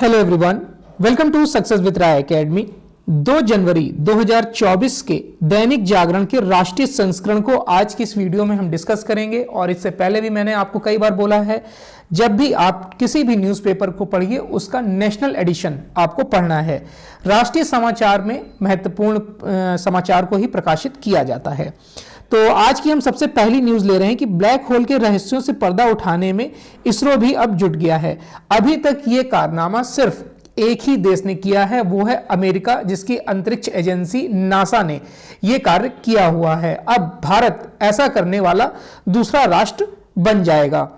Hello everyone, welcome to success with Rai academy. 2 जनवरी 2024 के दैनिक जागरण के राष्ट्रीय संस्करण को आज की इस वीडियो में हम डिस्कस करेंगे। और इससे पहले भी मैंने आपको कई बार बोला है, जब भी आप किसी भी न्यूज़पेपर को पढ़िए उसका नेशनल एडिशन आपको पढ़ना है। राष्ट्रीय समाचार में महत्वपूर्ण समाचार को ही प्रकाशित किया जाता है। तो आज की हम सबसे पहली न्यूज ले रहे हैं कि ब्लैक होल के रहस्यों से पर्दा उठाने में इसरो भी अब जुट गया है। अभी तक ये कारनामा सिर्फ एक ही देश ने किया है, वो है अमेरिका, जिसकी अंतरिक्ष एजेंसी नासा ने यह कार्य किया हुआ है। अब भारत ऐसा करने वाला दूसरा राष्ट्र बन जाएगा।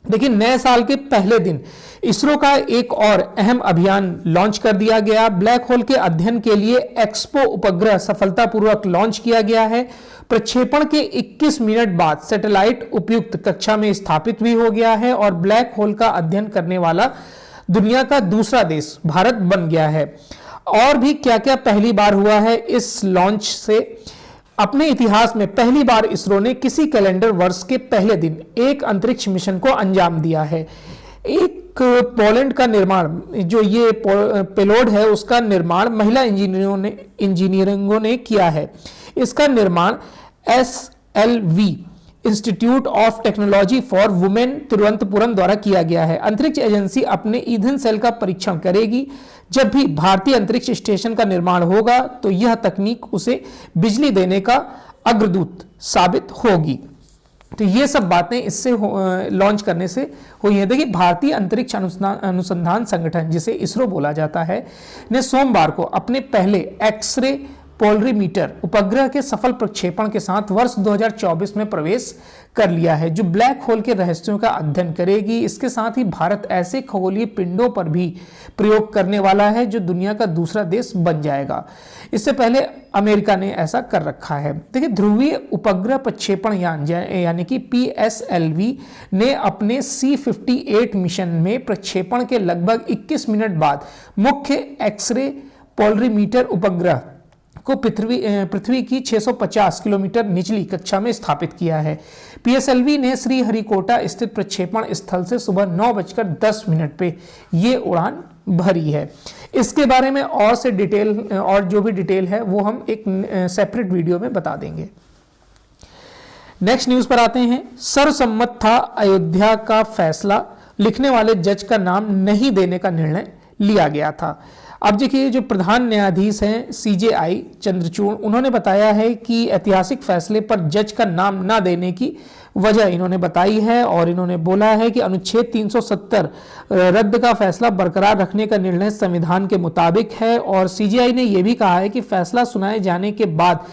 देखिए, नए साल के पहले दिन इसरो का एक और अहम अभियान लॉन्च कर दिया गया। ब्लैक होल के अध्ययन के लिए एक्सपो उपग्रह सफलतापूर्वक लॉन्च किया गया है। प्रक्षेपण के 21 मिनट बाद सैटेलाइट उपयुक्त कक्षा में स्थापित भी हो गया है और ब्लैक होल का अध्ययन करने वाला दुनिया का दूसरा देश भारत बन गया है। और भी क्या क्या पहली बार हुआ है इस लॉन्च से। अपने इतिहास में पहली बार इसरो ने किसी कैलेंडर वर्ष के पहले दिन एक अंतरिक्ष मिशन को अंजाम दिया है। एक पोलैंड का निर्माण, जो ये पेलोड है, उसका निर्माण महिला इंजीनियरों ने किया है। इसका निर्माण SLV institute of technology for women Thiruvananthapuram द्वारा किया गया है। अंतरिक्ष एजेंसी अपने ईंधन सेल का परीक्षण करेगी। जब भी भारतीय अंतरिक्ष स्टेशन का निर्माण होगा तो यह तकनीक उसे बिजली देने का अग्रदूत साबित होगी। तो ये सब बातें इससे लॉन्च करने से हुई है। देखिए, भारतीय अंतरिक्ष अनुसंधान संगठन, जिसे इसरो बोला जाता है, ने सोमवार को अपने पहले एक्सरे पोलरीमीटर उपग्रह के सफल प्रक्षेपण के साथ वर्ष 2024 में प्रवेश कर लिया है, जो ब्लैक होल के रहस्यों का अध्ययन करेगी। इसके साथ ही भारत ऐसे खगोलीय पिंडों पर भी प्रयोग करने वाला है जो दुनिया का दूसरा देश बन जाएगा। इससे पहले अमेरिका ने ऐसा कर रखा है। देखिए, ध्रुवीय उपग्रह प्रक्षेपण यान यानी कि PSLV ने अपने C58 मिशन में प्रक्षेपण के लगभग 21 मिनट बाद मुख्य एक्सरे पोलरीमीटर उपग्रह को पृथ्वी की 650 किलोमीटर निचली कक्षा में स्थापित किया है। PSLV ने श्रीहरिकोटा स्थित प्रक्षेपण स्थल से सुबह 9:10 पे ये उड़ान भरी है। इसके बारे में और जो भी डिटेल है वो हम एक सेपरेट वीडियो में बता देंगे। नेक्स्ट न्यूज पर आते हैं। सर्वसम्मत था अयोध्या का फैसला, लिखने वाले जज का नाम नहीं देने का निर्णय लिया गया था। अब देखिए, जो प्रधान न्यायाधीश हैं CJI चंद्रचूड़, उन्होंने बताया है कि ऐतिहासिक फैसले पर जज का नाम ना देने की वजह इन्होंने बताई है। और इन्होंने बोला है कि अनुच्छेद 370 रद्द का फैसला बरकरार रखने का निर्णय संविधान के मुताबिक है। और CJI ने यह भी कहा है कि फैसला सुनाए जाने के बाद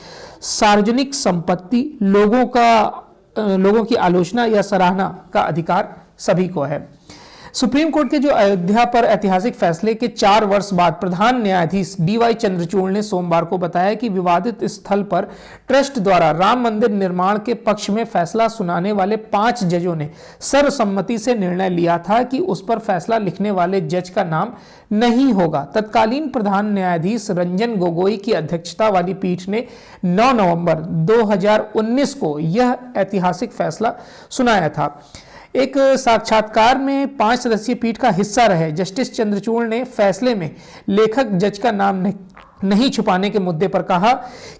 सार्वजनिक संपत्ति, लोगों की आलोचना या सराहना का अधिकार सभी को है। सुप्रीम कोर्ट के जो अयोध्या पर ऐतिहासिक फैसले के 4 वर्ष बाद प्रधान न्यायाधीश DY चंद्रचूड़ ने सोमवार को बताया कि विवादित स्थल पर ट्रस्ट द्वारा राम मंदिर निर्माण के पक्ष में फैसला सुनाने वाले 5 जजों ने सर्वसम्मति से निर्णय लिया था कि उस पर फैसला लिखने वाले जज का नाम नहीं होगा। तत्कालीन प्रधान न्यायाधीश रंजन गोगोई की अध्यक्षता वाली पीठ ने 9 नवंबर 2019 को यह ऐतिहासिक फैसला सुनाया था। एक साक्षात्कार में 5 सदस्यीय पीठ का हिस्सा रहे जस्टिस चंद्रचूड़ ने फैसले में लेखक जज का नाम नहीं छुपाने के मुद्दे पर कहा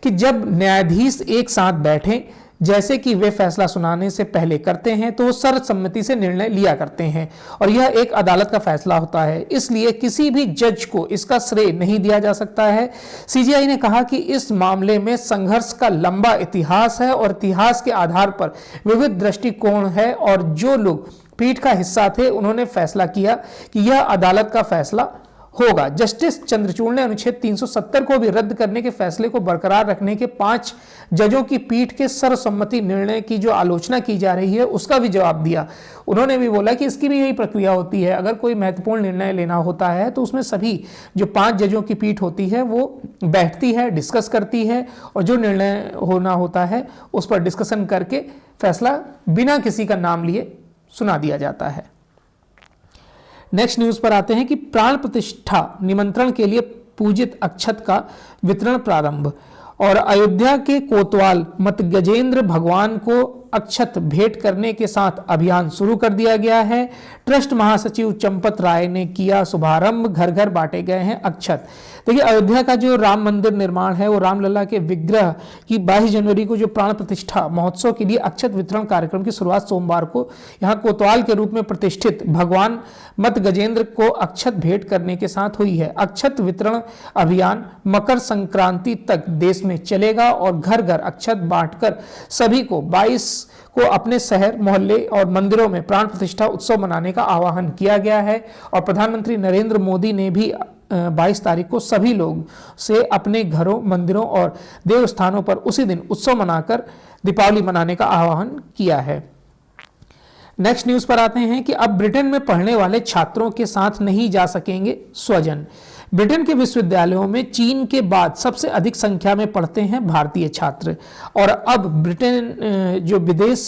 कि जब न्यायाधीश एक साथ बैठें, जैसे कि वे फैसला सुनाने से पहले करते हैं, तो वो सर्वसम्मति से निर्णय लिया करते हैं और यह एक अदालत का फैसला होता है। इसलिए किसी भी जज को इसका श्रेय नहीं दिया जा सकता है। CJI ने कहा कि इस मामले में संघर्ष का लंबा इतिहास है और इतिहास के आधार पर विविध दृष्टिकोण है और जो लोग पीठ का हिस्सा थे उन्होंने फैसला किया कि यह अदालत का फैसला होगा। जस्टिस चंद्रचूड़ ने अनुच्छेद 370 को भी रद्द करने के फैसले को बरकरार रखने के 5 जजों की पीठ के सर्वसम्मति निर्णय की जो आलोचना की जा रही है उसका भी जवाब दिया। उन्होंने भी बोला कि इसकी भी यही प्रक्रिया होती है। अगर कोई महत्वपूर्ण निर्णय लेना होता है तो उसमें सभी जो 5 जजों की पीठ होती है वो बैठती है, डिस्कस करती है और जो निर्णय होना होता है उस पर डिस्कशन करके फैसला बिना किसी का नाम लिए सुना दिया जाता है। नेक्स्ट न्यूज पर आते हैं कि प्राण प्रतिष्ठा निमंत्रण के लिए पूजित अक्षत का वितरण प्रारंभ। और अयोध्या के कोतवाल मत गजेंद्र भगवान को अक्षत भेंट करने के साथ अभियान शुरू कर दिया गया है। ट्रस्ट महासचिव चंपत राय ने किया शुभारंभ, घर घर बांटे गए हैं अक्षत। देखिए, अयोध्या का जो राम मंदिर निर्माण है वो रामलला के विग्रह की 22 जनवरी को जो प्राण प्रतिष्ठा महोत्सव के लिए अक्षत वितरण कार्यक्रम की शुरुआत सोमवार को यहाँ कोतवाल के रूप में प्रतिष्ठित भगवान मत गजेंद्र को अक्षत भेंट करने के साथ हुई है। अक्षत वितरण अभियान मकर संक्रांति तक देश में चलेगा और घर घर अक्षत बांटकर सभी को 22 को अपने शहर, मोहल्ले और मंदिरों में प्राण प्रतिष्ठा उत्सव मनाने का आह्वान किया गया है। और प्रधानमंत्री नरेंद्र मोदी ने भी 22 तारीख को सभी लोग से अपने घरों, मंदिरों और देवस्थानों पर उसी दिन उत्सव मनाकर दीपावली मनाने का आह्वान किया है। नेक्स्ट न्यूज पर आते हैं कि अब ब्रिटेन में पढ़ने वाले छात्रों के साथ नहीं जा सकेंगे स्वजन। ब्रिटेन के विश्वविद्यालयों में चीन के बाद सबसे अधिक संख्या में पढ़ते हैं भारतीय छात्र, और अब ब्रिटेन जो विदेश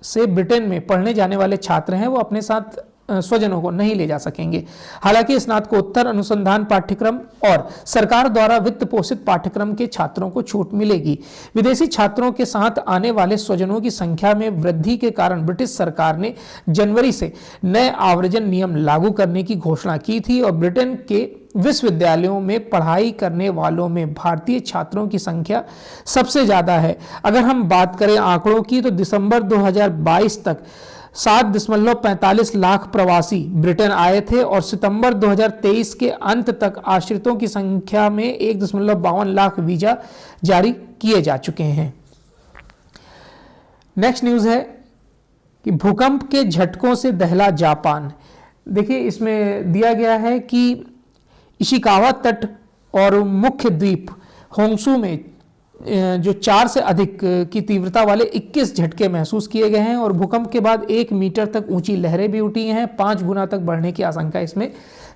से ब्रिटेन में पढ़ने जाने वाले छात्र हैं वो अपने साथ स्वजनों को नहीं ले जा सकेंगे। हालांकि स्नातकोत्तर अनुसंधान पाठ्यक्रम और सरकार द्वारा वित्त पोषित पाठ्यक्रम के छात्रों को छूट मिलेगी। विदेशी छात्रों के साथ आने वाले स्वजनों की संख्या में वृद्धि के कारण ब्रिटिश सरकार ने जनवरी से नए आव्रजन नियम लागू करने की घोषणा की थी और ब्रिटेन के विश्वविद्यालयों में पढ़ाई करने वालों में भारतीय छात्रों की संख्या सबसे ज्यादा है। अगर हम बात करें आंकड़ों की तो दिसंबर 2022 तक 7.45 लाख प्रवासी ब्रिटेन आए थे और सितंबर 2023 के अंत तक आश्रितों की संख्या में 1.52 लाख वीजा जारी किए जा चुके हैं। नेक्स्ट न्यूज है कि भूकंप के झटकों से दहला जापान। देखिए, इसमें दिया गया है कि इशिकावा तट और मुख्य द्वीप होंसू में जो 4 से अधिक की तीव्रता वाले 21 झटके महसूस किए गए हैं और भूकंप के बाद 1 मीटर तक ऊंची लहरें भी उठी हैं। 5 गुना तक बढ़ने की आशंका इसमें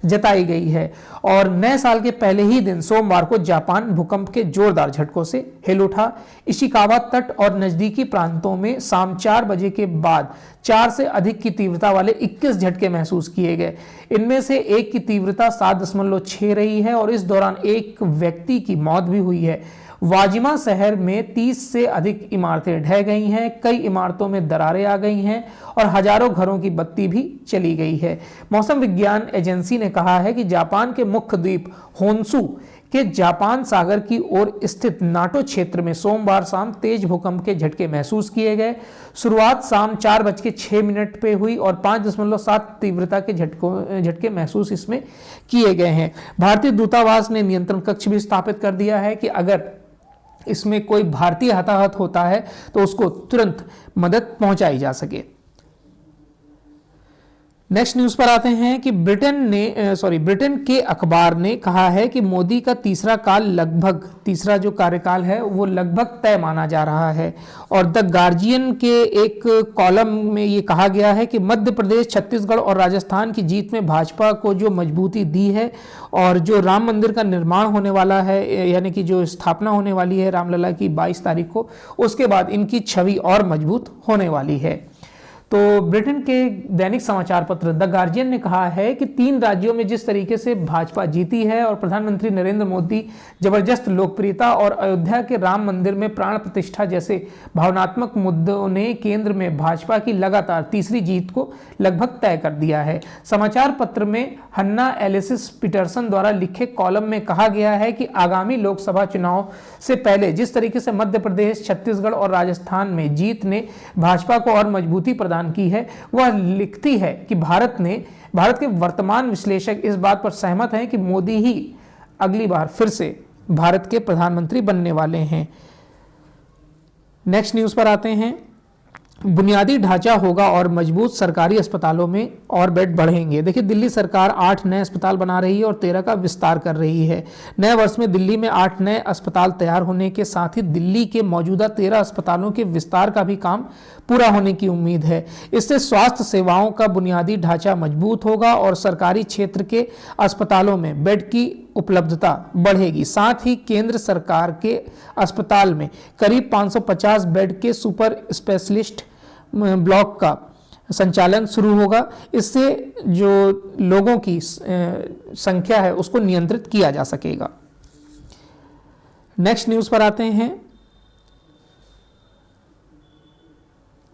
जताई गई है। और नए साल के पहले ही दिन सोमवार को जापान भूकंप के जोरदार झटकों से हिल उठा। इशिकावा तट और नजदीकी प्रांतों में शाम 4 बजे के बाद 4 से अधिक की तीव्रता वाले 21 झटके महसूस किए गए। इनमें से एक की तीव्रता 7.6 रही है और इस दौरान एक व्यक्ति की मौत भी हुई है। वाजिमा शहर में 30 से अधिक इमारतें ढह गई हैं, कई इमारतों में दरारें आ गई हैं और हजारों घरों की बत्ती भी चली गई है। मौसम विज्ञान एजेंसी ने कहा है कि जापान के मुख्य द्वीप होन्शू के जापान सागर की ओर स्थित नाटो क्षेत्र में सोमवार शाम तेज भूकंप के झटके महसूस किए गए। शुरुआत शाम 4:06 पे हुई और 5.7 तीव्रता के झटके महसूस इसमें किए गए हैं। भारतीय दूतावास ने नियंत्रण कक्ष भी स्थापित कर दिया है कि अगर इसमें कोई भारतीय हताहत होता है तो उसको तुरंत मदद पहुंचाई जा सके। नेक्स्ट न्यूज पर आते हैं कि ब्रिटेन के अखबार ने कहा है कि मोदी का तीसरा जो कार्यकाल है वो लगभग तय माना जा रहा है। और द गार्जियन के एक कॉलम में ये कहा गया है कि मध्य प्रदेश, छत्तीसगढ़ और राजस्थान की जीत में भाजपा को जो मजबूती दी है और जो राम मंदिर का निर्माण होने वाला है, यानी कि जो स्थापना होने वाली है रामलला की 22 तारीख को, उसके बाद इनकी छवि और मजबूत होने वाली है। तो ब्रिटेन के दैनिक समाचार पत्र द गार्जियन ने कहा है कि 3 राज्यों में जिस तरीके से भाजपा जीती है और प्रधानमंत्री नरेंद्र मोदी जबरदस्त लोकप्रियता और अयोध्या के राम मंदिर में प्राण प्रतिष्ठा जैसे भावनात्मक मुद्दों ने केंद्र में भाजपा की लगातार तीसरी जीत को लगभग तय कर दिया है। समाचार पत्र में हन्ना एलिसिस पीटरसन द्वारा लिखे कॉलम में कहा गया है कि आगामी लोकसभा चुनाव से पहले जिस तरीके से मध्य प्रदेश, छत्तीसगढ़ और राजस्थान में जीत ने भाजपा को और मजबूती प्रदान की है, वह लिखती है कि भारत के वर्तमान विश्लेषक इस बात पर सहमत हैं कि मोदी ही अगली बार फिर से भारत के प्रधानमंत्री बनने वाले हैं। नेक्स्ट न्यूज पर आते हैं। बुनियादी ढांचा होगा और मजबूत, सरकारी अस्पतालों में और बेड बढ़ेंगे। देखिए, दिल्ली सरकार 8 नए अस्पताल बना रही है और 13 का विस्तार कर रही है। नए वर्ष में दिल्ली में 8 नए अस्पताल तैयार होने के साथ ही दिल्ली के मौजूदा 13 अस्पतालों के विस्तार का भी काम पूरा होने की उम्मीद है। इससे स्वास्थ्य सेवाओं का बुनियादी ढांचा मजबूत होगा और सरकारी क्षेत्र के अस्पतालों में बेड की उपलब्धता बढ़ेगी। साथ ही केंद्र सरकार के अस्पताल में करीब 550 बेड के सुपर स्पेशलिस्ट ब्लॉक का संचालन शुरू होगा। इससे जो लोगों की संख्या है उसको नियंत्रित किया जा सकेगा। नेक्स्ट न्यूज पर आते हैं।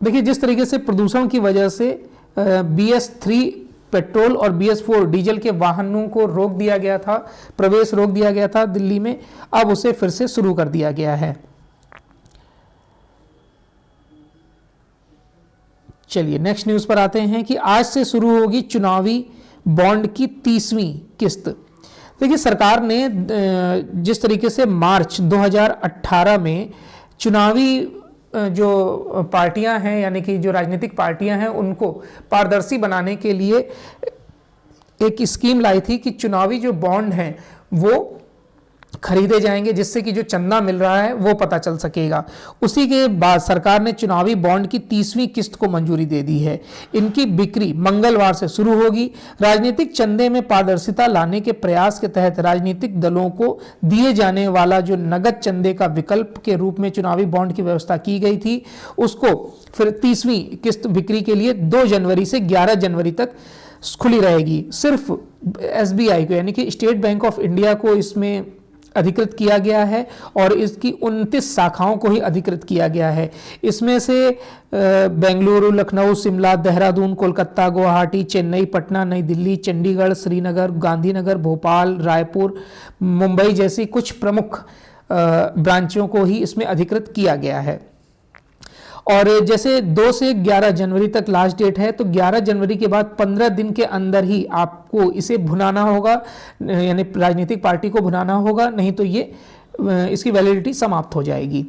देखिए, जिस तरीके से प्रदूषण की वजह से BS3 पेट्रोल और BS4 डीजल के वाहनों को रोक दिया गया था, प्रवेश रोक दिया गया था दिल्ली में, अब उसे फिर से शुरू कर दिया गया है। चलिए नेक्स्ट न्यूज पर आते हैं कि आज से शुरू होगी चुनावी बॉन्ड की 30वीं किस्त। देखिए, सरकार ने जिस तरीके से मार्च 2018 में चुनावी जो पार्टियां हैं, यानी कि जो राजनीतिक पार्टियां हैं, उनको पारदर्शी बनाने के लिए एक स्कीम लाई थी कि चुनावी जो बॉन्ड हैं वो खरीदे जाएंगे, जिससे कि जो चंदा मिल रहा है वो पता चल सकेगा। उसी के बाद सरकार ने चुनावी बॉन्ड की 30वीं किस्त को मंजूरी दे दी है। इनकी बिक्री मंगलवार से शुरू होगी। राजनीतिक चंदे में पारदर्शिता लाने के प्रयास के तहत राजनीतिक दलों को दिए जाने वाला जो नगद चंदे का विकल्प के रूप में चुनावी बॉन्ड की व्यवस्था की गई थी, उसको फिर 30वीं किस्त बिक्री के लिए 2 जनवरी से 11 जनवरी तक खुली रहेगी। सिर्फ SBI को, यानी कि स्टेट बैंक ऑफ इंडिया को इसमें अधिकृत किया गया है और इसकी 29 शाखाओं को ही अधिकृत किया गया है। इसमें से बेंगलुरु, लखनऊ, शिमला, देहरादून, कोलकाता, गुवाहाटी, चेन्नई, पटना, नई दिल्ली, चंडीगढ़, श्रीनगर, गांधीनगर, भोपाल, रायपुर, मुंबई जैसी कुछ प्रमुख ब्रांचों को ही इसमें अधिकृत किया गया है। और जैसे 2 से 11 जनवरी तक लास्ट डेट है, तो 11 जनवरी के बाद 15 दिन के अंदर ही आपको इसे भुनाना होगा, यानी राजनीतिक पार्टी को भुनाना होगा, नहीं तो ये इसकी वैलिडिटी समाप्त हो जाएगी।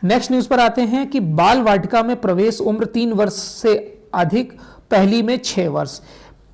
नेक्स्ट न्यूज़ पर आते हैं कि बाल वाटिका में प्रवेश उम्र 3 वर्ष से अधिक, पहली में 6 वर्ष।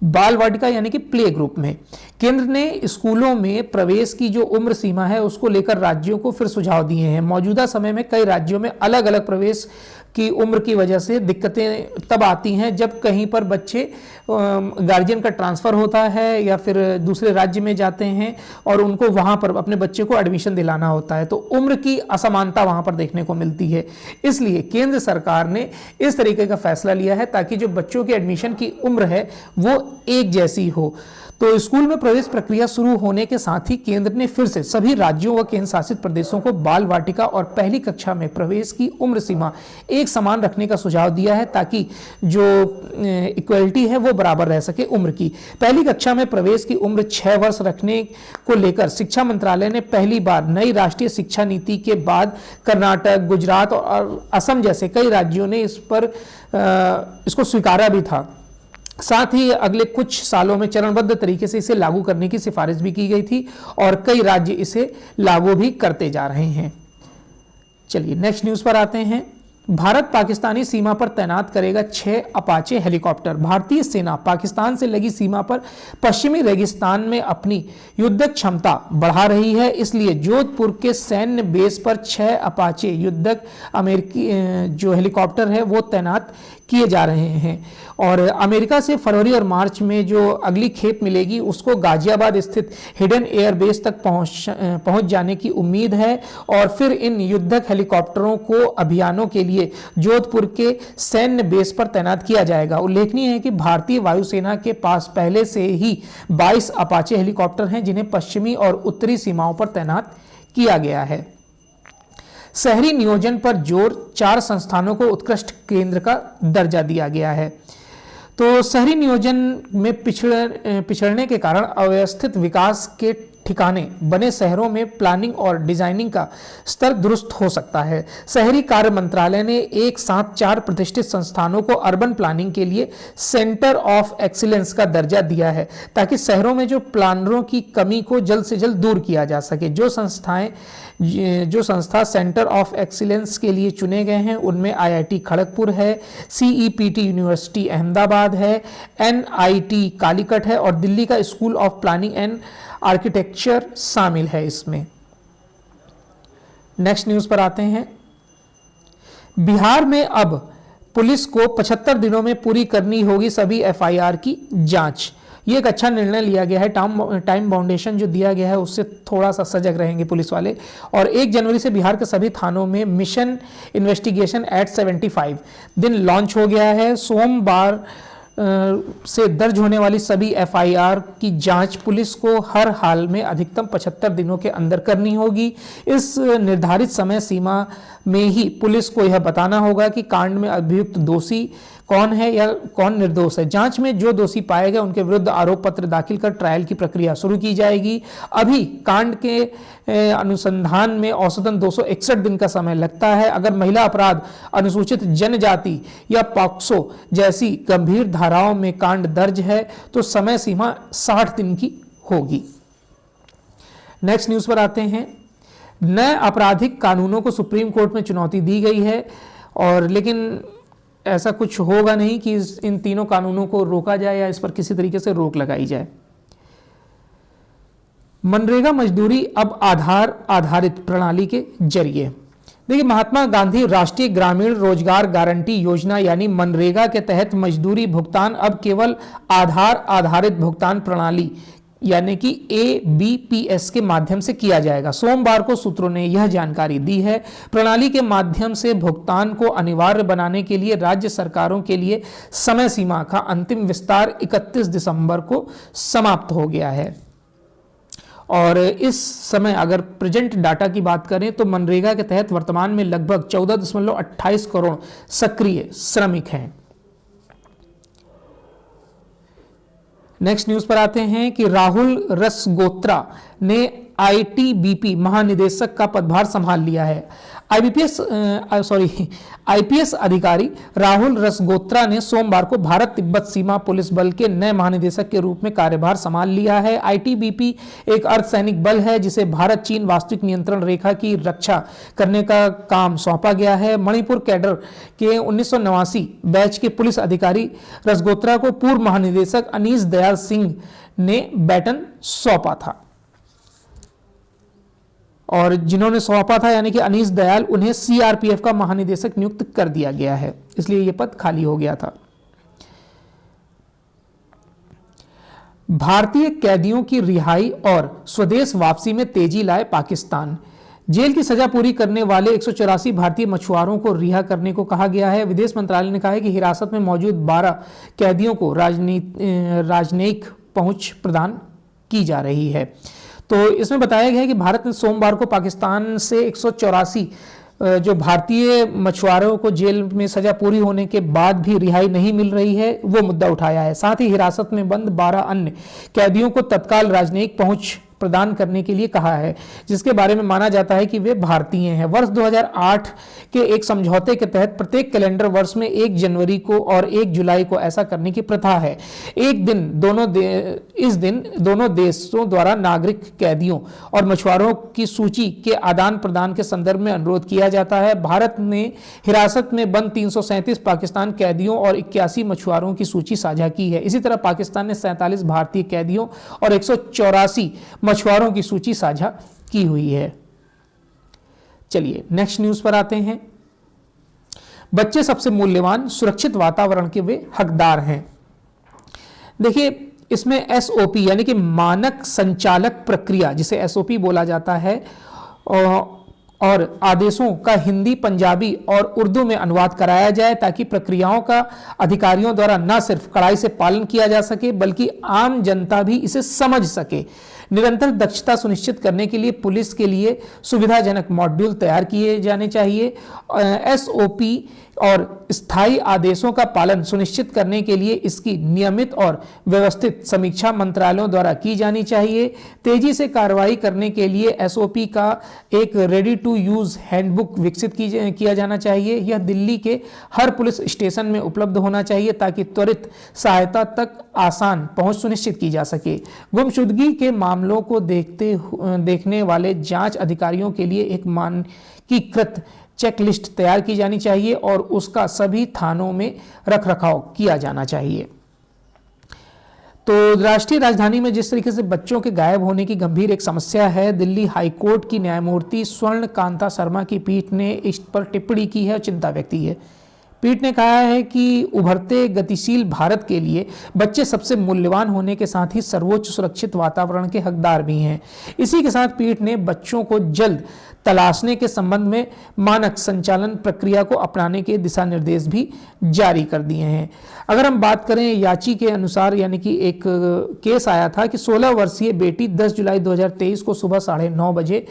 बाल वाटिका यानी कि प्ले ग्रुप में केंद्र ने स्कूलों में प्रवेश की जो उम्र सीमा है उसको लेकर राज्यों को फिर सुझाव दिए हैं। मौजूदा समय में कई राज्यों में अलग अलग प्रवेश की उम्र की वजह से दिक्कतें तब आती हैं जब कहीं पर बच्चे गार्जियन का ट्रांसफ़र होता है या फिर दूसरे राज्य में जाते हैं और उनको वहाँ पर अपने बच्चे को एडमिशन दिलाना होता है, तो उम्र की असमानता वहाँ पर देखने को मिलती है। इसलिए केंद्र सरकार ने इस तरीके का फैसला लिया है ताकि जो बच्चों की एडमिशन की उम्र है वो एक जैसी हो। तो स्कूल में प्रवेश प्रक्रिया शुरू होने के साथ ही केंद्र ने फिर से सभी राज्यों व केंद्र शासित प्रदेशों को बाल वाटिका और पहली कक्षा में प्रवेश की उम्र सीमा एक समान रखने का सुझाव दिया है ताकि जो इक्वलिटी है वो बराबर रह सके उम्र की। पहली कक्षा में प्रवेश की उम्र 6 वर्ष रखने को लेकर शिक्षा मंत्रालय ने पहली बार नई राष्ट्रीय शिक्षा नीति के बाद कर्नाटक, गुजरात और असम जैसे कई राज्यों ने इसको स्वीकारा भी था। साथ ही अगले कुछ सालों में चरणबद्ध तरीके से इसे लागू करने की सिफारिश भी की गई थी और कई राज्य इसे लागू भी करते जा रहे हैं। चलिए नेक्स्ट न्यूज़ पर आते हैं। भारत पाकिस्तानी सीमा पर तैनात करेगा 6 अपाचे हेलीकॉप्टर। भारतीय सेना पाकिस्तान से लगी सीमा पर पश्चिमी रेगिस्तान में अपनी युद्धक क्षमता बढ़ा रही है, इसलिए जोधपुर के सैन्य बेस पर 6 अपाचे युद्धक अमेरिकी जो हेलीकॉप्टर है वो तैनात किए जा रहे हैं। और अमेरिका से फरवरी और मार्च में जो अगली खेप मिलेगी उसको गाजियाबाद स्थित हिडन एयर बेस तक पहुंच जाने की उम्मीद है और फिर इन युद्धक हेलीकॉप्टरों को अभियानों के लिए जोधपुर के सैन्य बेस पर तैनात किया जाएगा। उल्लेखनीय है कि भारतीय वायुसेना के पास पहले से ही 22 अपाचे हेलीकॉप्टर हैं जिन्हें पश्चिमी और उत्तरी सीमाओं पर तैनात किया गया है। शहरी नियोजन पर जोर, 4 संस्थानों को उत्कृष्ट केंद्र का दर्जा दिया गया है। तो शहरी नियोजन में पिछड़ने के कारण अव्यवस्थित विकास के ठिकाने बने शहरों में प्लानिंग और डिजाइनिंग का स्तर दुरुस्त हो सकता है। शहरी कार्य मंत्रालय ने एक साथ 4 प्रतिष्ठित संस्थानों को अर्बन प्लानिंग के लिए सेंटर ऑफ एक्सीलेंस का दर्जा दिया है ताकि शहरों में जो प्लानरों की कमी को जल्द से जल्द दूर किया जा सके। जो संस्था सेंटर ऑफ एक्सीलेंस के लिए चुने गए हैं उनमें IIT खड़गपुर है, CEPT यूनिवर्सिटी अहमदाबाद है, NIT कालीकट है और दिल्ली का school of planning and architecture शामिल है इसमें। नेक्स्ट न्यूज़ पर आते हैं। बिहार में अब पुलिस को 75 दिनों में पूरी करनी होगी सभी FIR की जांच। ये एक अच्छा निर्णय लिया गया है। टाइम बाउंडेशन जो दिया गया है उससे थोड़ा सा सजग रहेंगे पुलिस वाले। और 1 जनवरी से बिहार के सभी थानों में मिशन इन्वेस्टिगेशन एट 75 दिन लॉन्च हो गया है। सोमवार से दर्ज होने वाली सभी एफआईआर की जांच पुलिस को हर हाल में अधिकतम 75 दिनों के अंदर करनी होगी। इस निर्धारित समय सीमा में ही पुलिस को यह बताना होगा कि कांड में अभियुक्त दोषी कौन है या कौन निर्दोष है। जांच में जो दोषी पाए गए उनके विरुद्ध आरोप पत्र दाखिल कर ट्रायल की प्रक्रिया शुरू की जाएगी। अभी कांड के अनुसंधान में औसतन 261 दिन का समय लगता है। अगर महिला अपराध, अनुसूचित जनजाति या पॉक्सो जैसी गंभीर धाराओं में कांड दर्ज है तो समय सीमा 60 दिन की होगी। नेक्स्ट न्यूज पर आते हैं। नए आपराधिक कानूनों को सुप्रीम कोर्ट में चुनौती दी गई है, और लेकिन ऐसा कुछ होगा नहीं कि इन तीनों कानूनों को रोका जाए या इस पर किसी तरीके से रोक लगाई जाए। मनरेगा मजदूरी अब आधार आधारित प्रणाली के जरिए। देखिए, महात्मा गांधी राष्ट्रीय ग्रामीण रोजगार गारंटी योजना यानी मनरेगा के तहत मजदूरी भुगतान अब केवल आधार आधारित भुगतान प्रणाली यानी कि ABPS के माध्यम से किया जाएगा। सोमवार को सूत्रों ने यह जानकारी दी है। प्रणाली के माध्यम से भुगतान को अनिवार्य बनाने के लिए राज्य सरकारों के लिए समय सीमा का अंतिम विस्तार 31 दिसंबर को समाप्त हो गया है। और इस समय अगर प्रेजेंट डाटा की बात करें तो मनरेगा के तहत वर्तमान में लगभग 14.28 करोड़ सक्रिय श्रमिक हैं। नेक्स्ट न्यूज पर आते हैं कि राहुल रसगोत्रा ने ITBP महानिदेशक का पदभार संभाल लिया है। आईपीएस अधिकारी राहुल रसगोत्रा ने सोमवार को भारत तिब्बत सीमा पुलिस बल के नए महानिदेशक के रूप में कार्यभार संभाल लिया है। ITBP एक अर्धसैनिक बल है जिसे भारत चीन वास्तविक नियंत्रण रेखा की रक्षा करने का काम सौंपा गया है। मणिपुर कैडर के 1989 बैच के पुलिस अधिकारी रसगोत्रा को पूर्व महानिदेशक अनीस दयाल सिंह ने बैटन सौंपा था, और जिन्होंने सौंपा था यानी कि अनीस दयाल, उन्हें CRPF का महानिदेशक नियुक्त कर दिया गया है, इसलिए यह पद खाली हो गया था। भारतीय कैदियों की रिहाई और स्वदेश वापसी में तेजी लाए पाकिस्तान। जेल की सजा पूरी करने वाले 184 भारतीय मछुआरों को रिहा करने को कहा गया है। विदेश मंत्रालय ने कहा है कि हिरासत में मौजूद 12 कैदियों को राजनयिक पहुंच प्रदान की जा रही है। तो इसमें बताया गया है कि भारत ने सोमवार को पाकिस्तान से 184 जो भारतीय मछुआरों को जेल में सजा पूरी होने के बाद भी रिहाई नहीं मिल रही है वो मुद्दा उठाया है। साथ ही हिरासत में बंद 12 अन्य कैदियों को तत्काल राजनयिक पहुंच प्रदान करने के लिए कहा है, जिसके बारे में माना जाता है कि वे भारतीय हैं। वर्ष 2008 के एक समझौते के तहत प्रत्येक कैलेंडर वर्ष में 1 जनवरी को और 1 जुलाई को ऐसा करने की प्रथा है। इस दिन दोनों देशों द्वारा नागरिक कैदियों और मछुआरों की सूची के आदान प्रदान के संदर्भ में अनुरोध किया जाता है। भारत ने हिरासत में बंद 337 पाकिस्तान कैदियों और 81 मछुआरों की सूची साझा की है। इसी तरह पाकिस्तान ने 47 भारतीय कैदियों और 184 मछुआरों की सूची साझा की हुई है। चलिए नेक्स्ट न्यूज पर आते हैं। बच्चे सबसे मूल्यवान, सुरक्षित वातावरण के वे हकदार हैं। देखिए, इसमें SOP यानी कि मानक संचालक प्रक्रिया, जिसे SOP बोला जाता है, और आदेशों का हिंदी, पंजाबी और उर्दू में अनुवाद कराया जाए ताकि प्रक्रियाओं का अधिकारियों द्वारा न सिर्फ कड़ाई से पालन किया जा सके बल्कि आम जनता भी इसे समझ सके। निरंतर दक्षता सुनिश्चित करने के लिए पुलिस के लिए सुविधाजनक मॉड्यूल तैयार किए जाने चाहिए। SOP और स्थायी आदेशों का पालन सुनिश्चित करने के लिए इसकी नियमित और व्यवस्थित समीक्षा मंत्रालयों द्वारा की जानी चाहिए। तेजी से कार्रवाई करने के लिए SOP का एक रेडी टू यूज हैंडबुक विकसित किया जाना चाहिए। यह दिल्ली के हर पुलिस स्टेशन में उपलब्ध होना चाहिए ताकि त्वरित सहायता तक आसान पहुंच सुनिश्चित की जा सके। गुमशुदगी के मामलों को देखने वाले जांच अधिकारियों के लिए एक मानकीकृत चेकलिस्ट तैयार की जानी चाहिए और उसका सभी थानों में रखरखाव किया जाना चाहिए। तो राष्ट्रीय राजधानी में जिस तरीके से बच्चों के गायब होने की गंभीर एक समस्या है, दिल्ली हाईकोर्ट की न्यायमूर्ति स्वर्ण कांता शर्मा की पीठ ने इस पर टिप्पणी की है और चिंता व्यक्त की है। पीठ ने कहा है कि उभरते गतिशील भारत के लिए बच्चे सबसे मूल्यवान होने के साथ ही सर्वोच्च सुरक्षित वातावरण के हकदार भी हैं। इसी के साथ पीठ ने बच्चों को जल्द तलाशने के संबंध में मानक संचालन प्रक्रिया को अपनाने के दिशा निर्देश भी जारी कर दिए हैं। अगर हम बात करें याची के अनुसार, यानी कि एक केस आया था कि 16 वर्षीय बेटी 10 जुलाई 2023 को सुबह 9:30 बजे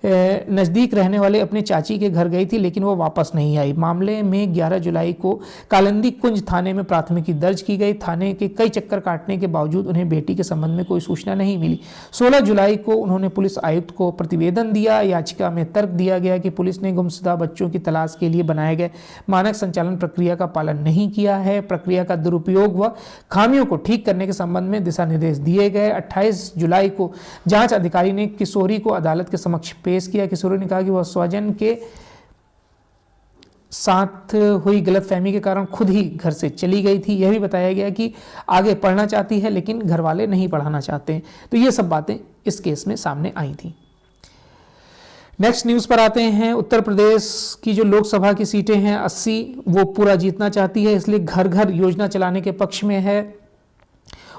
नज़दीक रहने वाले अपने चाची के घर गई थी, लेकिन वो वापस नहीं आई। मामले में 11 जुलाई को कालिंदी कुंज थाने में प्राथमिकी दर्ज की गई। थाने के कई चक्कर काटने के बावजूद उन्हें बेटी के संबंध में कोई सूचना नहीं मिली। 16 जुलाई को उन्होंने पुलिस आयुक्त को प्रतिवेदन दिया। याचिका में तर्क दिया गया कि पुलिस ने गुमशुदा बच्चों की तलाश के लिए बनाए गए मानक संचालन प्रक्रिया का पालन नहीं किया है। प्रक्रिया का दुरुपयोग व खामियों को ठीक करने के संबंध में दिशा निर्देश दिए गए। 28 जुलाई को जांच अधिकारी ने किशोरी को अदालत के समक्ष पेश किया। किशोरी ने कहा कि वह स्वजन के साथ हुई गलतफहमी के कारण खुद ही घर से चली गई थी। यह भी बताया गया कि आगे पढ़ना चाहती है, लेकिन घर वाले नहीं पढ़ाना चाहते। तो ये सब बातें इस केस में सामने आई थी। नेक्स्ट न्यूज पर आते हैं। उत्तर प्रदेश की जो लोकसभा की सीटें हैं 80, वो पूरा जीतना चाहती है, इसलिए घर घर योजना चलाने के पक्ष में है।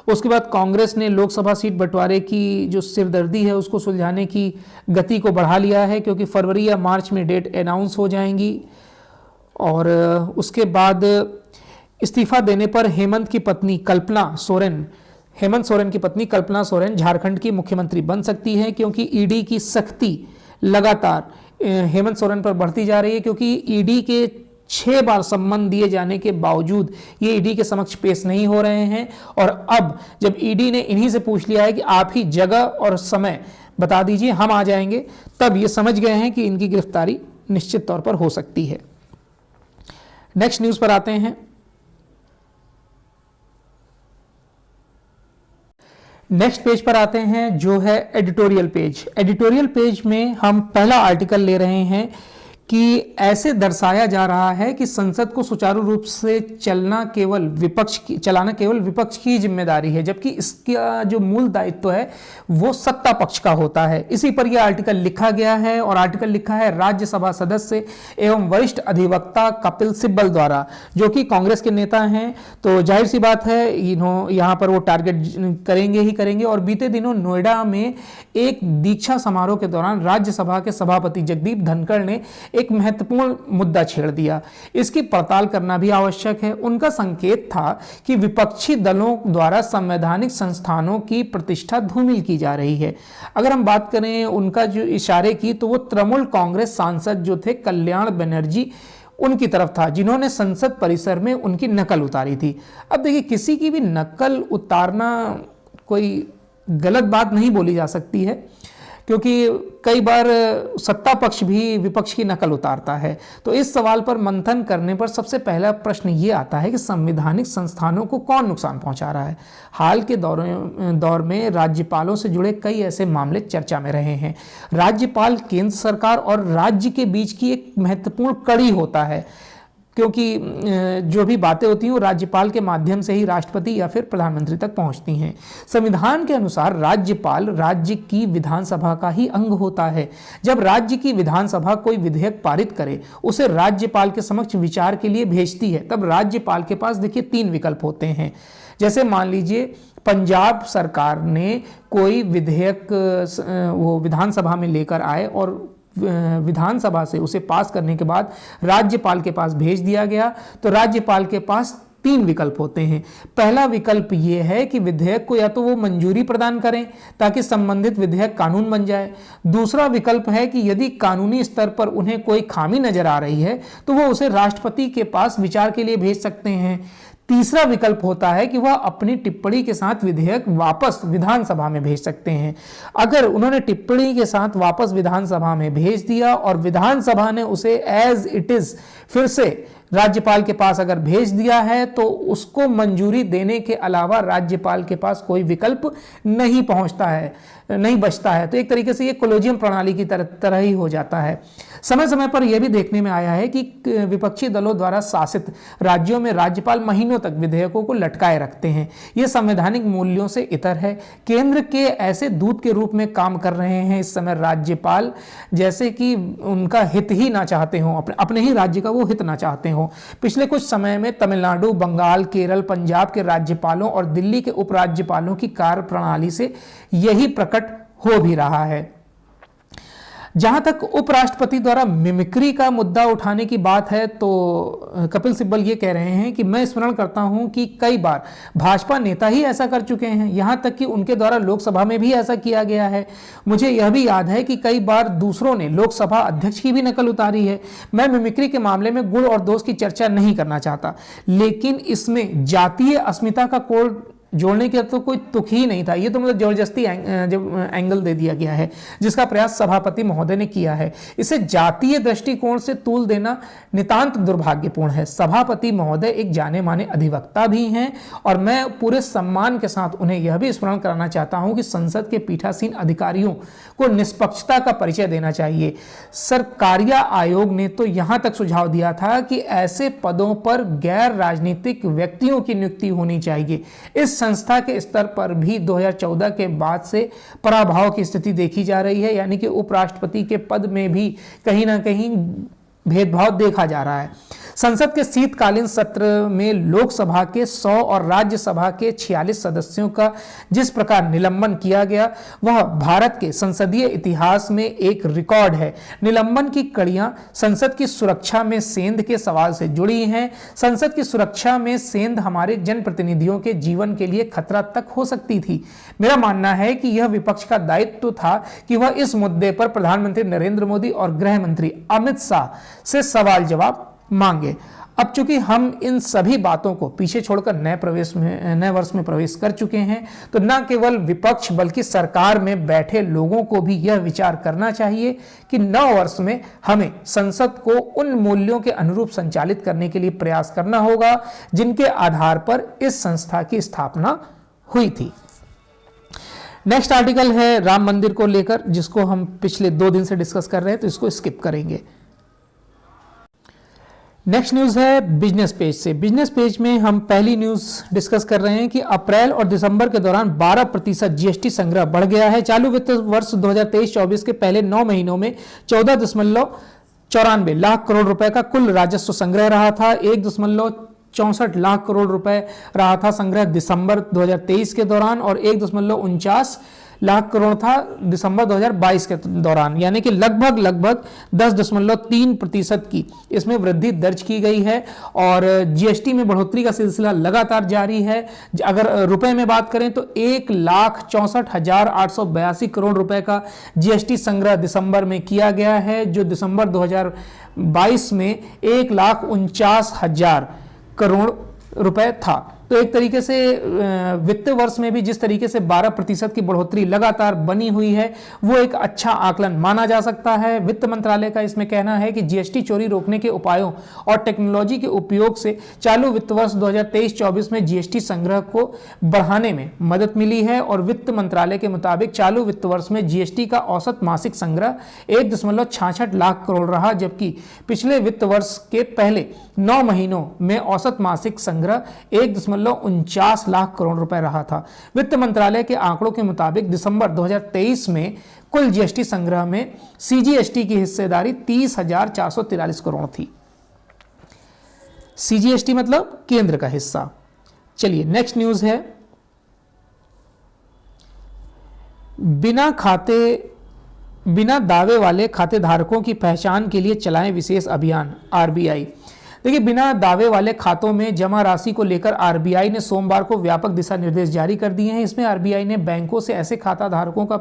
उसके बाद कांग्रेस ने लोकसभा सीट बंटवारे की जो सिरदर्दी है उसको सुलझाने की गति को बढ़ा लिया है, क्योंकि फरवरी या मार्च में डेट अनाउंस हो जाएंगी। और उसके बाद इस्तीफा देने पर हेमंत की पत्नी कल्पना सोरेन, हेमंत सोरेन की पत्नी कल्पना सोरेन झारखंड की मुख्यमंत्री बन सकती है, क्योंकि ईडी की सख्ती लगातार हेमंत सोरेन पर बढ़ती जा रही है। क्योंकि ईडी के 6 बार सम्मन दिए जाने के बावजूद ये ईडी के समक्ष पेश नहीं हो रहे हैं। और अब जब ईडी ने इन्हीं से पूछ लिया है कि आप ही जगह और समय बता दीजिए, हम आ जाएंगे, तब ये समझ गए हैं कि इनकी गिरफ्तारी निश्चित तौर पर हो सकती है। नेक्स्ट न्यूज पर आते हैं। नेक्स्ट पेज पर आते हैं, जो है एडिटोरियल पेज। एडिटोरियल पेज में हम पहला आर्टिकल ले रहे हैं कि ऐसे दर्शाया जा रहा है कि संसद को सुचारू रूप से चलाना केवल विपक्ष की जिम्मेदारी है, जबकि इसका जो मूल दायित्व है वो सत्ता पक्ष का होता है। इसी पर यह आर्टिकल लिखा गया है, और आर्टिकल लिखा है राज्यसभा सदस्य एवं वरिष्ठ अधिवक्ता कपिल सिब्बल द्वारा, जो कि कांग्रेस के नेता हैं। तो जाहिर सी बात है यहाँ पर वो टारगेट करेंगे ही करेंगे। और बीते दिनों नोएडा में एक दीक्षा समारोह के दौरान राज्यसभा के सभापति जगदीप धनखड़ ने एक महत्वपूर्ण मुद्दा छेड़ दिया। इसकी पड़ताल करना भी आवश्यक है। उनका संकेत था कि विपक्षी दलों द्वारा संवैधानिक संस्थानों की प्रतिष्ठा धूमिल की जा रही है। अगर हम बात करें उनका जो इशारे की, तो वो तृणमूल कांग्रेस सांसद जो थे कल्याण बनर्जी, उनकी तरफ था, जिन्होंने संसद परिसर में उनकी नकल उतारी थी। अब देखिए, किसी की भी नकल उतारना कोई गलत बात नहीं बोली जा सकती है, क्योंकि कई बार सत्ता पक्ष भी विपक्ष की नकल उतारता है। तो इस सवाल पर मंथन करने पर सबसे पहला प्रश्न ये आता है कि संवैधानिक संस्थानों को कौन नुकसान पहुंचा रहा है। हाल के दौर में राज्यपालों से जुड़े कई ऐसे मामले चर्चा में रहे हैं। राज्यपाल केंद्र सरकार और राज्य के बीच की एक महत्वपूर्ण कड़ी होता है, क्योंकि जो भी बातें होती हैं वो राज्यपाल के माध्यम से ही राष्ट्रपति या फिर प्रधानमंत्री तक पहुंचती हैं। संविधान के अनुसार राज्यपाल राज्य की विधानसभा का ही अंग होता है। जब राज्य की विधानसभा कोई विधेयक पारित करे, उसे राज्यपाल के समक्ष विचार के लिए भेजती है, तब राज्यपाल के पास देखिए 3 विकल्प होते हैं। जैसे मान लीजिए पंजाब सरकार ने कोई विधेयक वो विधानसभा में लेकर आए और विधानसभा से उसे पास करने के बाद राज्यपाल के पास भेज दिया गया, तो राज्यपाल के पास 3 विकल्प होते हैं। पहला विकल्प ये है कि विधेयक को या तो वो मंजूरी प्रदान करें ताकि संबंधित विधेयक कानून बन जाए। दूसरा विकल्प है कि यदि कानूनी स्तर पर उन्हें कोई खामी नजर आ रही है तो वो उसे राष्ट्रपति के पास विचार के लिए भेज सकते हैं। तीसरा विकल्प होता है कि वह अपनी टिप्पणी के साथ विधेयक वापस विधानसभा में भेज सकते हैं। अगर उन्होंने टिप्पणी के साथ वापस विधानसभा में भेज दिया और विधानसभा ने उसे एज इट इज फिर से राज्यपाल के पास अगर भेज दिया है, तो उसको मंजूरी देने के अलावा राज्यपाल के पास कोई विकल्प नहीं बचता है। तो एक तरीके से ये कोलेजियम प्रणाली की तरह ही हो जाता है। समय समय पर यह भी देखने में आया है कि विपक्षी दलों द्वारा शासित राज्यों में राज्यपाल महीनों तक विधेयकों को लटकाए रखते हैं। ये संवैधानिक मूल्यों से इतर है। केंद्र के ऐसे दूत के रूप में काम कर रहे हैं इस समय राज्यपाल, जैसे कि उनका हित ही ना चाहते हों, अपने ही राज्य का वो हित ना चाहते हों। पिछले कुछ समय में तमिलनाडु, बंगाल, केरल, पंजाब के राज्यपालों और दिल्ली के उपराज्यपालों की कार्य प्रणाली से यही प्रकट हो भी रहा है। जहां तक उपराष्ट्रपति द्वारा मिमिक्री का मुद्दा उठाने की बात है तो कपिल सिब्बल ये कह रहे हैं कि मैं स्मरण करता हूं कि कई बार भाजपा नेता ही ऐसा कर चुके हैं, यहां तक कि उनके द्वारा लोकसभा में भी ऐसा किया गया है। मुझे यह भी याद है कि कई बार दूसरों ने लोकसभा अध्यक्ष की भी नकल उतारी है। मैं मिमिक्री के मामले में गुण और दोष की चर्चा नहीं करना चाहता, लेकिन इसमें जातीय अस्मिता का कोड जोड़ने के तो कोई तुक ही नहीं था। ये तो मतलब जबरदस्ती एंगल दे दिया गया है, जिसका प्रयास सभापति महोदय ने किया है। इसे जातीय दृष्टिकोण से तूल देना नितांत दुर्भाग्यपूर्ण है। सभापति महोदय एक जाने माने अधिवक्ता भी हैं और मैं पूरे सम्मान के साथ उन्हें यह भी स्मरण कराना चाहता हूं कि संसद के पीठासीन अधिकारियों को निष्पक्षता का परिचय देना चाहिए। सरकारिया आयोग ने तो यहां तक सुझाव दिया था कि ऐसे पदों पर गैर राजनीतिक व्यक्तियों की नियुक्ति होनी चाहिए। इस संस्था के स्तर पर भी 2014 के बाद से पराभव की स्थिति देखी जा रही है, यानी कि उपराष्ट्रपति के पद में भी कहीं ना कहीं भेदभाव देखा जा रहा है। संसद के शीतकालीन सत्र में लोकसभा के 100 और राज्यसभा के 46 सदस्यों का जिस प्रकार निलंबन किया गया वह भारत के संसदीय इतिहास में एक रिकॉर्ड है। निलंबन की कड़ियां संसद की सुरक्षा में सेंध के सवाल से जुड़ी हैं। संसद की सुरक्षा में सेंध हमारे जनप्रतिनिधियों के जीवन के लिए खतरा तक हो सकती थी। मेरा मानना है कि यह विपक्ष का दायित्व था कि वह इस मुद्दे पर प्रधानमंत्री नरेंद्र मोदी और गृह मंत्री अमित शाह से सवाल जवाब मांगे। अब चूंकि हम इन सभी बातों को पीछे छोड़कर नए वर्ष में प्रवेश कर चुके हैं, तो न केवल विपक्ष बल्कि सरकार में बैठे लोगों को भी यह विचार करना चाहिए कि नव वर्ष में हमें संसद को उन मूल्यों के अनुरूप संचालित करने के लिए प्रयास करना होगा जिनके आधार पर इस संस्था की स्थापना हुई थी। नेक्स्ट आर्टिकल है राम मंदिर को लेकर, जिसको हम पिछले 2 दिन से डिस्कस कर रहे हैं, तो इसको स्किप करेंगे। नेक्स्ट न्यूज है बिजनेस पेज से। बिजनेस पेज में हम पहली न्यूज डिस्कस कर रहे हैं कि अप्रैल और दिसंबर के दौरान 12% जीएसटी संग्रह बढ़ गया है। चालू वित्त वर्ष 2023-24 के पहले 9 महीनों में 14.94 लाख करोड़ रुपए का कुल राजस्व संग्रह रहा था। 1.64 लाख करोड़ रुपए रहा था संग्रह दिसंबर 2023 के दौरान और 1.49 लाख करोड़ था दिसंबर 2022 के दौरान, यानी कि लगभग 10.3% की इसमें वृद्धि दर्ज की गई है और जीएसटी में बढ़ोतरी का सिलसिला लगातार जारी है। अगर रुपए में बात करें तो 1,64,882 करोड़ रुपए का जीएसटी संग्रह दिसंबर में किया गया है, जो दिसंबर 2022 में 1,49,000 करोड़ रुपए था। तो एक तरीके से वित्त वर्ष में भी जिस तरीके से 12% की बढ़ोतरी लगातार बनी हुई है वो एक अच्छा आकलन माना जा सकता है। वित्त मंत्रालय का इसमें कहना है कि जीएसटी चोरी रोकने के उपायों और टेक्नोलॉजी के उपयोग से चालू वित्त वर्ष 2023-24 में जीएसटी संग्रह को बढ़ाने में मदद मिली है और वित्त मंत्रालय के मुताबिक चालू वित्त वर्ष में जीएसटी का औसत मासिक संग्रह 1.66 लाख करोड़ रहा, जबकि पिछले वित्त वर्ष के पहले 9 महीनों में औसत मासिक संग्रह 1.49 लाख करोड़ रुपए रहा था। वित्त मंत्रालय के आंकड़ों के मुताबिक दिसंबर 2023 में कुल जीएसटी संग्रह में सीजीएसटी की हिस्सेदारी 30,443 करोड़ थी। सीजीएसटी मतलब केंद्र का हिस्सा। चलिए नेक्स्ट न्यूज है बिना दावे वाले खाते धारकों की पहचान के लिए चलाएं विशेष अभियान। आरबीआई देखिए, बिना दावे वाले खातों में जमा राशि को लेकर आरबीआई ने सोमवार को व्यापक दिशा निर्देश जारी कर दिए हैं। इसमें आरबीआई ने बैंकों से ऐसे खाता धारकों का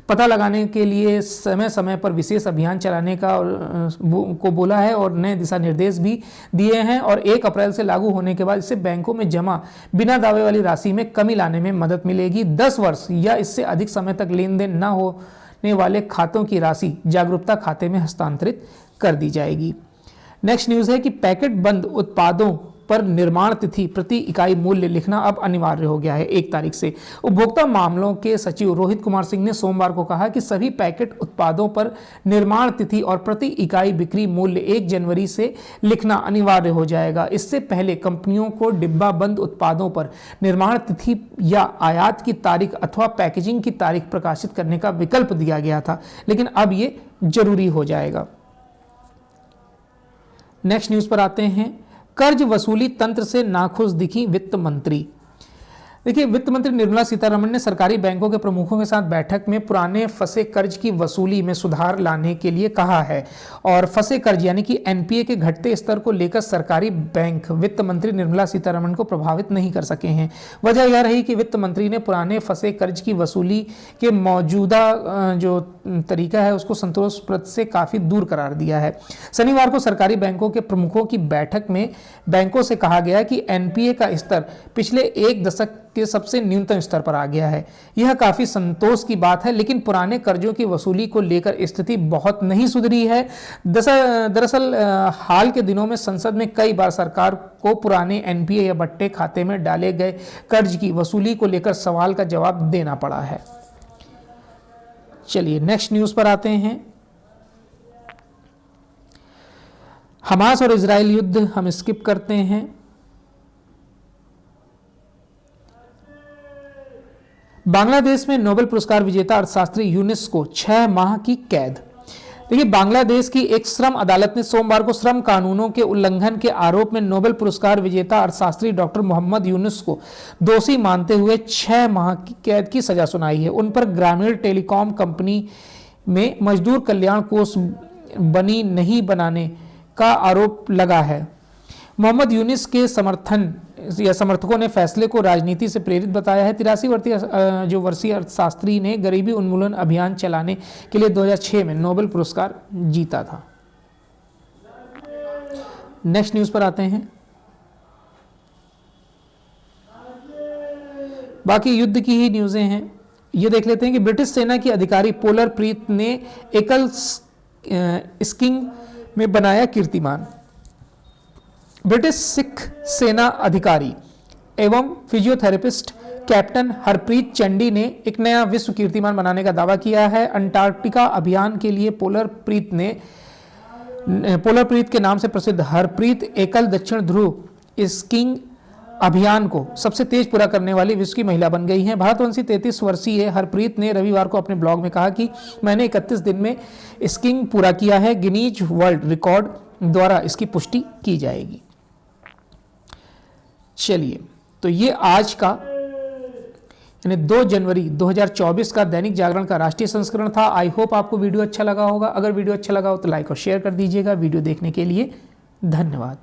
पता लगाने के लिए समय समय पर विशेष अभियान चलाने को बोला है और नए दिशा निर्देश भी दिए हैं और 1 अप्रैल से लागू होने के बाद इससे बैंकों में जमा बिना दावे वाली राशि में कमी लाने में मदद मिलेगी। 10 वर्ष या इससे अधिक समय तक लेन देन न होने वाले खातों की राशि जागरूकता खाते में हस्तांतरित कर दी जाएगी। नेक्स्ट न्यूज है कि पैकेट बंद उत्पादों पर निर्माण तिथि प्रति इकाई मूल्य लिखना अब अनिवार्य हो गया है 1 तारीख से। उपभोक्ता मामलों के सचिव रोहित कुमार सिंह ने सोमवार को कहा कि सभी पैकेट उत्पादों पर निर्माण तिथि और प्रति इकाई बिक्री मूल्य 1 जनवरी से लिखना अनिवार्य हो जाएगा। इससे पहले कंपनियों को डिब्बा बंद उत्पादों पर निर्माण तिथि या आयात की तारीख अथवा पैकेजिंग की तारीख प्रकाशित करने का विकल्प दिया गया था, लेकिन अब ये जरूरी हो जाएगा। नेक्स्ट न्यूज पर आते हैं। कर्ज वसूली तंत्र से नाखुश दिखी वित्त मंत्री। देखिए, वित्त मंत्री निर्मला सीतारमण ने सरकारी बैंकों के प्रमुखों के साथ बैठक में पुराने फंसे कर्ज की वसूली में सुधार लाने के लिए कहा है। और फंसे कर्ज यानी कि एनपीए के घटते स्तर को लेकर सरकारी बैंक वित्त मंत्री निर्मला सीतारमण को प्रभावित नहीं कर सके हैं। वजह यह रही कि वित्त मंत्री ने पुराने फंसे कर्ज की वसूली के मौजूदा जो तरीका है उसको संतोषप्रद से काफी दूर करार दिया है। शनिवार को सरकारी बैंकों के प्रमुखों की बैठक में बैंकों से कहा गया कि एनपीए का स्तर पिछले एक दशक के सबसे न्यूनतम स्तर पर आ गया है। यह काफी संतोष की बात है, लेकिन पुराने कर्जों की वसूली को लेकर स्थिति बहुत नहीं सुधरी है। दरअसल हाल के दिनों में संसद में कई बार सरकार को पुराने एनपीए या बट्टे खाते में डाले गए कर्ज की वसूली को लेकर सवाल का जवाब देना पड़ा है। चलिए नेक्स्ट न्यूज पर आते हैं। हमास और इजराइल युद्ध हम स्किप करते हैं। बांग्लादेश में नोबेल पुरस्कार विजेता अर्थशास्त्री यूनुस को 6 माह की कैद। देखिए, बांग्लादेश की एक श्रम अदालत ने सोमवार को श्रम कानूनों के उल्लंघन के आरोप में नोबेल पुरस्कार विजेता अर्थशास्त्री डॉक्टर मोहम्मद यूनुस को दोषी मानते हुए 6 माह की कैद की सजा सुनाई है। उन पर ग्रामीण टेलीकॉम कंपनी में मजदूर कल्याण कोष बनी नहीं बनाने का आरोप लगा है। मोहम्मद यूनुस के समर्थकों ने फैसले को राजनीति से प्रेरित बताया है। 83 वर्षीय अर्थशास्त्री ने गरीबी उन्मूलन अभियान चलाने के लिए 2006 में नोबेल पुरस्कार जीता था। नेक्स्ट न्यूज पर आते हैं। बाकी युद्ध की ही न्यूजें हैं। ये देख लेते हैं कि ब्रिटिश सेना की अधिकारी पोलर प्रीत ने एकल स्कीइंग में बनाया कीर्तिमान। ब्रिटिश सिख सेना अधिकारी एवं फिजियोथेरेपिस्ट कैप्टन हरप्रीत चंडी ने एक नया विश्व कीर्तिमान बनाने का दावा किया है। अंटार्कटिका अभियान के लिए पोलर प्रीत के नाम से प्रसिद्ध हरप्रीत एकल दक्षिण ध्रुव स्कीइंग अभियान को सबसे तेज पूरा करने वाली विश्व की महिला बन गई हैं। भारतवंशी 33 वर्षीय हरप्रीत ने रविवार को अपने ब्लॉग में कहा कि मैंने 31 दिन में स्कीइंग पूरा किया है। गिनीज वर्ल्ड रिकॉर्ड द्वारा इसकी पुष्टि की जाएगी। चलिए, तो ये आज का यानी 2 जनवरी 2024 का दैनिक जागरण का राष्ट्रीय संस्करण था। आई होप आपको वीडियो अच्छा लगा होगा। अगर वीडियो अच्छा लगा हो तो लाइक और शेयर कर दीजिएगा। वीडियो देखने के लिए धन्यवाद।